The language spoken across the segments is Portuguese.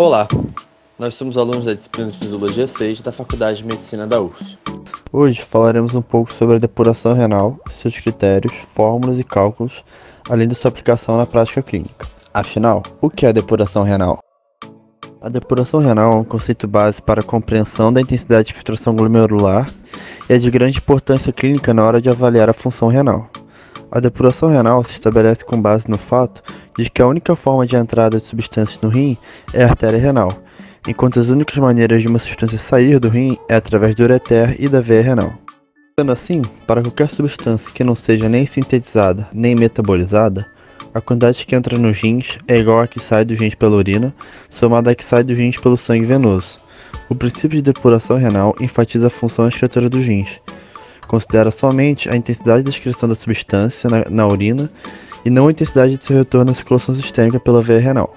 Olá, nós somos alunos da disciplina de Fisiologia 6 da Faculdade de Medicina da UF. Hoje falaremos um pouco sobre a depuração renal, seus critérios, fórmulas e cálculos, além de sua aplicação na prática clínica. Afinal, o que é a depuração renal? A depuração renal é um conceito base para a compreensão da intensidade de filtração glomerular e é de grande importância clínica na hora de avaliar a função renal. A depuração renal se estabelece com base no fato de que a única forma de entrada de substâncias no rim é a artéria renal, enquanto as únicas maneiras de uma substância sair do rim é através do ureter e da veia renal. Sendo assim, para qualquer substância que não seja nem sintetizada nem metabolizada, a quantidade que entra nos rins é igual à que sai dos rins pela urina, somada à que sai dos rins pelo sangue venoso. O princípio de depuração renal enfatiza a função excretora dos rins. Considera somente a intensidade da excreção da substância na urina e não a intensidade de seu retorno à circulação sistêmica pela veia renal.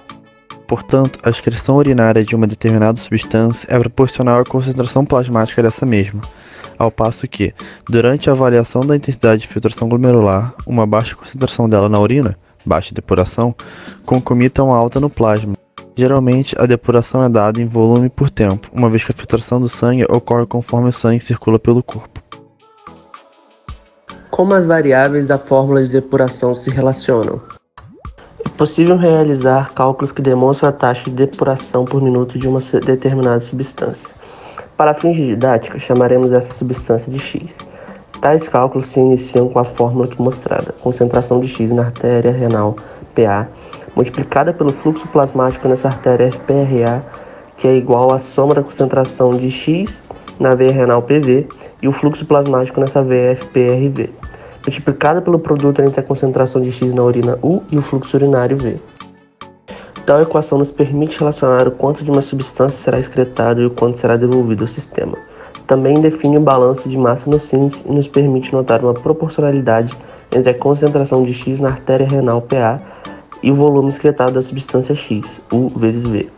Portanto, a excreção urinária de uma determinada substância é proporcional à concentração plasmática dessa mesma, ao passo que, durante a avaliação da intensidade de filtração glomerular, uma baixa concentração dela na urina, baixa depuração, concomita uma alta no plasma. Geralmente, a depuração é dada em volume por tempo, uma vez que a filtração do sangue ocorre conforme o sangue circula pelo corpo. Como as variáveis da fórmula de depuração se relacionam? É possível realizar cálculos que demonstram a taxa de depuração por minuto de uma determinada substância. Para fins de didática, chamaremos essa substância de X. Tais cálculos se iniciam com a fórmula aqui mostrada: concentração de X na artéria renal PA, multiplicada pelo fluxo plasmático nessa artéria FPRA, que é igual à soma da concentração de X na veia renal PV e o fluxo plasmático nessa veia FPRV, multiplicada pelo produto entre a concentração de X na urina U e o fluxo urinário V. Tal equação nos permite relacionar o quanto de uma substância será excretado e o quanto será devolvido ao sistema. Também define o balanço de massa no síntese e nos permite notar uma proporcionalidade entre a concentração de X na artéria renal PA e o volume excretado da substância X, U vezes V.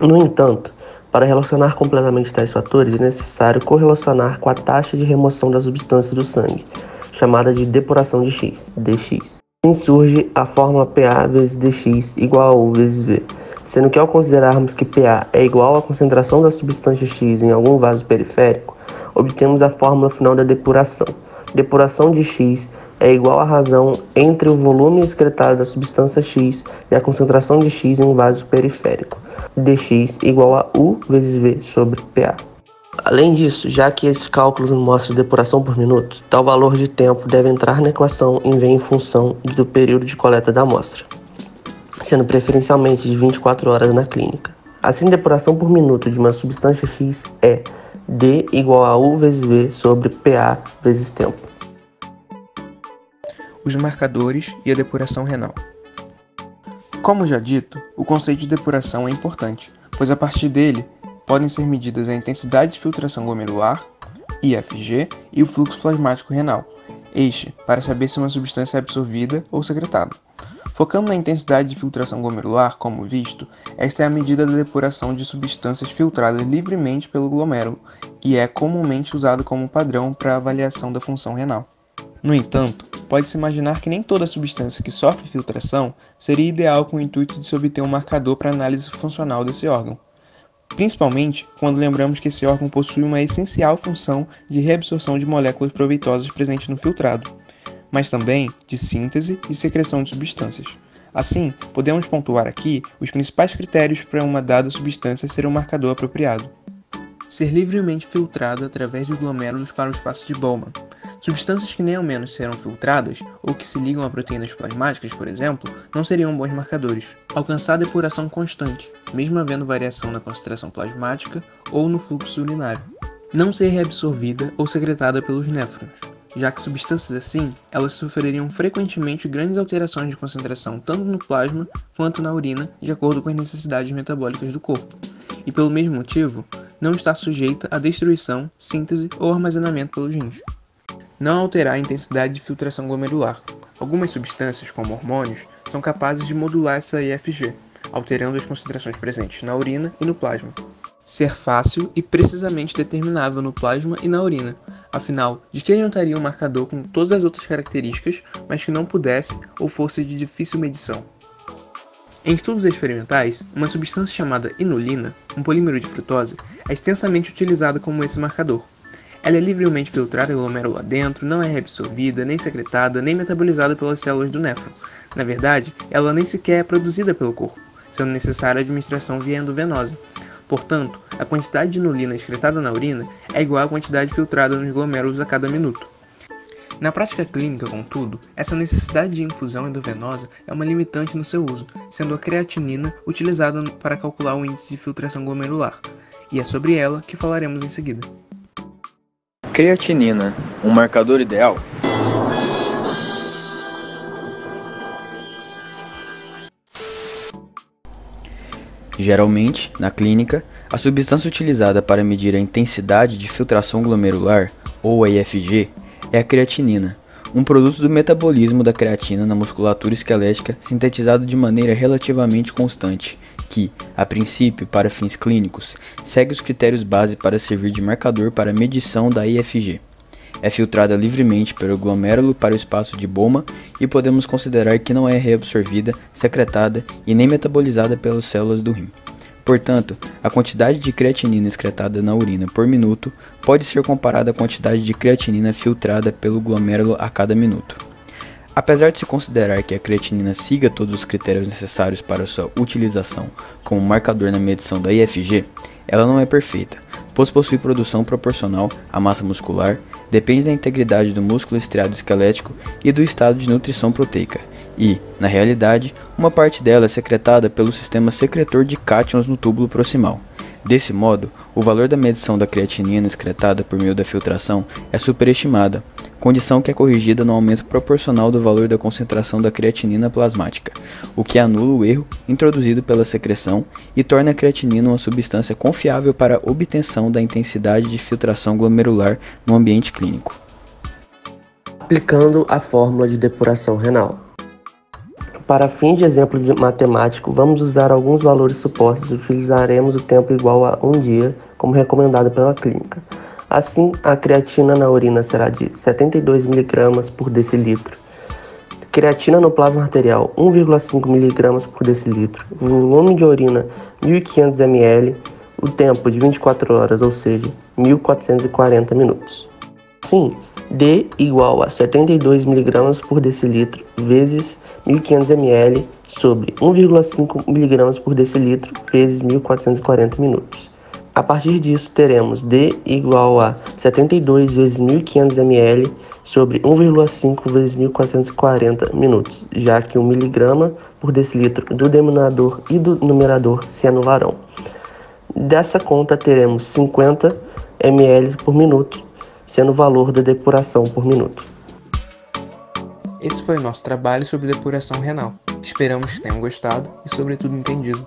No entanto, para relacionar completamente tais fatores, é necessário correlacionar com a taxa de remoção da substância do sangue, chamada de depuração de X, dx. Assim surge a fórmula PA vezes dx igual a U vezes V, sendo que ao considerarmos que PA é igual à concentração da substância X em algum vaso periférico, obtemos a fórmula final da depuração. Depuração de X é igual à razão entre o volume excretado da substância X e a concentração de X em um vaso periférico, dx igual a U vezes V sobre PA. Além disso, já que esses cálculos não mostram depuração por minuto, tal valor de tempo deve entrar na equação e vem em função do período de coleta da amostra, sendo preferencialmente de 24 horas na clínica. Assim, depuração por minuto de uma substância X é D igual a U vezes V sobre PA vezes tempo. Os marcadores e a depuração renal. Como já dito, o conceito de depuração é importante, pois a partir dele podem ser medidas a intensidade de filtração glomerular, IFG, e o fluxo plasmático renal, este para saber se uma substância é absorvida ou secretada. Focando na intensidade de filtração glomerular, como visto, esta é a medida da depuração de substâncias filtradas livremente pelo glomérulo e é comumente usado como padrão para a avaliação da função renal. No entanto, pode-se imaginar que nem toda substância que sofre filtração seria ideal com o intuito de se obter um marcador para análise funcional desse órgão, principalmente quando lembramos que esse órgão possui uma essencial função de reabsorção de moléculas proveitosas presentes no filtrado, mas também de síntese e secreção de substâncias. Assim, podemos pontuar aqui os principais critérios para uma dada substância ser um marcador apropriado. Ser livremente filtrada através de glomérulos para o espaço de Bowman. Substâncias que nem ao menos serão filtradas, ou que se ligam a proteínas plasmáticas, por exemplo, não seriam bons marcadores. Alcançar a depuração constante, mesmo havendo variação na concentração plasmática ou no fluxo urinário. Não ser reabsorvida ou secretada pelos néfrons, já que substâncias assim, elas sofreriam frequentemente grandes alterações de concentração tanto no plasma quanto na urina, de acordo com as necessidades metabólicas do corpo, e pelo mesmo motivo, não estar sujeita à destruição, síntese ou armazenamento pelos rins. Não alterar a intensidade de filtração glomerular. Algumas substâncias, como hormônios, são capazes de modular essa IFG, alterando as concentrações presentes na urina e no plasma. Ser fácil e precisamente determinável no plasma e na urina. Afinal, de que adiantaria um marcador com todas as outras características, mas que não pudesse ou fosse de difícil medição? Em estudos experimentais, uma substância chamada inulina, um polímero de frutose, é extensamente utilizada como esse marcador. Ela é livremente filtrada em glomérulo adentro, não é reabsorvida, nem secretada, nem metabolizada pelas células do néfron. Na verdade, ela nem sequer é produzida pelo corpo, sendo necessária a administração via endovenosa. Portanto, a quantidade de inulina excretada na urina é igual à quantidade filtrada nos glomérulos a cada minuto. Na prática clínica, contudo, essa necessidade de infusão endovenosa é uma limitante no seu uso, sendo a creatinina utilizada para calcular o índice de filtração glomerular, e é sobre ela que falaremos em seguida. Creatinina, um marcador ideal? Geralmente, na clínica, a substância utilizada para medir a intensidade de filtração glomerular, ou a IFG, é a creatinina, um produto do metabolismo da creatina na musculatura esquelética sintetizado de maneira relativamente constante, que, a princípio, para fins clínicos, segue os critérios base para servir de marcador para a medição da IFG. É filtrada livremente pelo glomérulo para o espaço de Bowman e podemos considerar que não é reabsorvida, secretada e nem metabolizada pelas células do rim. Portanto, a quantidade de creatinina excretada na urina por minuto pode ser comparada à quantidade de creatinina filtrada pelo glomérulo a cada minuto. Apesar de se considerar que a creatinina siga todos os critérios necessários para sua utilização como marcador na medição da IFG, ela não é perfeita, pois possui produção proporcional à massa muscular, depende da integridade do músculo estriado esquelético e do estado de nutrição proteica, e, na realidade, uma parte dela é secretada pelo sistema secretor de cátions no túbulo proximal. Desse modo, o valor da medição da creatinina excretada por meio da filtração é superestimada, condição que é corrigida no aumento proporcional do valor da concentração da creatinina plasmática, o que anula o erro introduzido pela secreção e torna a creatinina uma substância confiável para a obtenção da intensidade de filtração glomerular no ambiente clínico. Aplicando a fórmula de depuração renal. Para fins de exemplo matemático, vamos usar alguns valores supostos e utilizaremos o tempo igual a 1 dia, como recomendado pela clínica. Assim, a creatina na urina será de 72 mg por decilitro, creatina no plasma arterial 1,5 mg por decilitro, volume de urina 1.500 ml, o tempo de 24 horas, ou seja, 1.440 minutos. Assim, D igual a 72 mg por decilitro vezes 1.500 ml sobre 1,5 mg por decilitro vezes 1.440 minutos. A partir disso, teremos D igual a 72 vezes 1.500 ml sobre 1,5 vezes 1.440 minutos, já que o miligrama por decilitro do denominador e do numerador se anularão. Dessa conta, teremos 50 ml por minuto, sendo o valor da depuração por minuto. Esse foi o nosso trabalho sobre depuração renal. Esperamos que tenham gostado e, sobretudo, entendido.